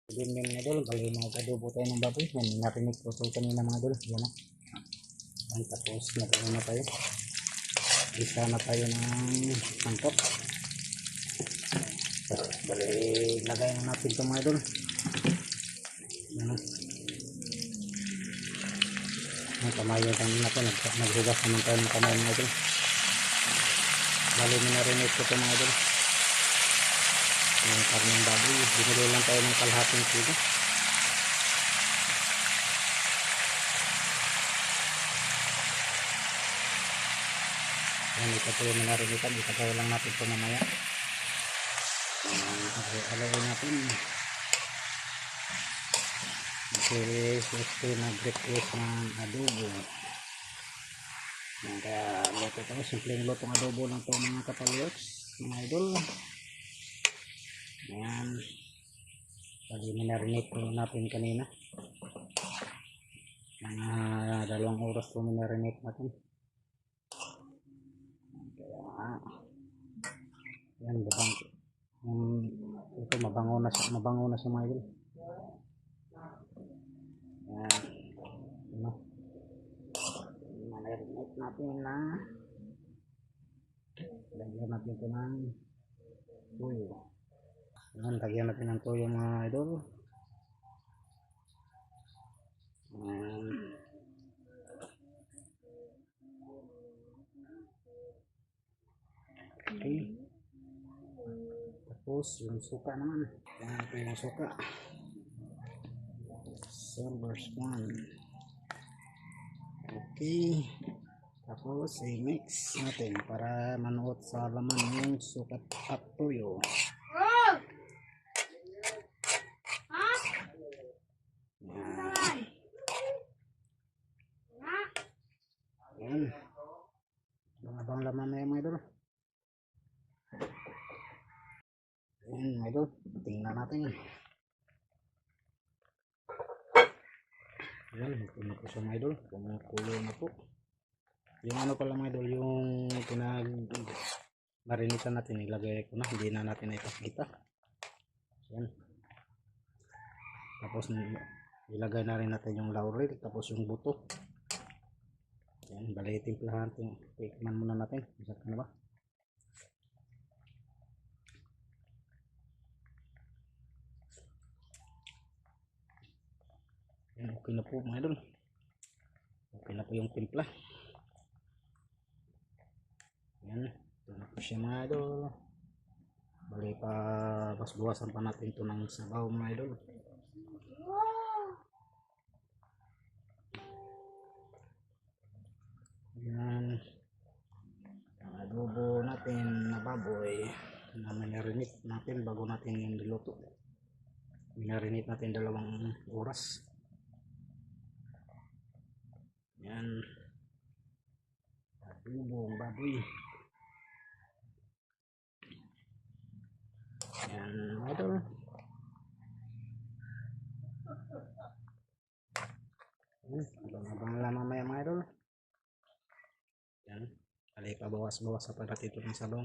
Din mga idol, bali mag-adobo tayo ng baboy. Yan, narinig ko ito kanina mga idol. Yan na. Yan, tapos nagano na tayo. Isa na tayo ng sangkap. Bali, lagay na natin ito mga idol. Yan na. Ang kamay yung tayo natin. Naghugas naman tayo ng kamay mga idol. Bali, minarinig ko ito mga idol. Yung karneng baboy, binili lang tayo ng kalahating kilo. Yan, ito po yung minarinitan, itagaw lang natin ito mamaya. Alawin natin kasi gusto nag-request ng adobo. Yan, kaya luto ito, simpleng lutong adobo lang ito mga kapalyots, mga idol. Ayan, pag minarinate po natin kanina mga 2 oras po minarinate natin. Kaya yan, babang ito mabango na siya mga idol. Ayan, ano, minarinate natin na lagyan natin ito ng tuyo. Ayan, lagyan natin ng toyo mga idol. Okay. Tapos yung suka naman. Ayan ito yung suka. Silver spoon. Okay. Tapos i-mix natin para manuot sa laman yung sukat at toyo. Ayan. Abang laman na yung mga idol. Ayan mga idol. Tingnan natin. Ayan. Tingnan ko siya mga idol. Kumukulo na po. Yung ano pala mga idol. Yung marinitan natin. Ilagay ko na. Hindi na natin ipakita. Ayan. Tapos ilagay na rin natin yung laurel. Tapos yung buto. Ayan, bali timplahan natin. Tikman muna natin. Masarap na ba? Ayan, okay na po mga idol. Okay na po yung timpla. Ayan, ito na po siya mga idol. Bali pa basbawasan pa natin ito ng sabaw mga idol. Ayan, ang adobo natin na baboy na minarinate natin bago natin yung niluto. Minarinate natin 2 oras. Ayan, adobong baboy. Ayan mga idol. Abang-abang lang mamaya mga idol. Yan. Kali pa bawas-bawas pa natin ito ng sabaw.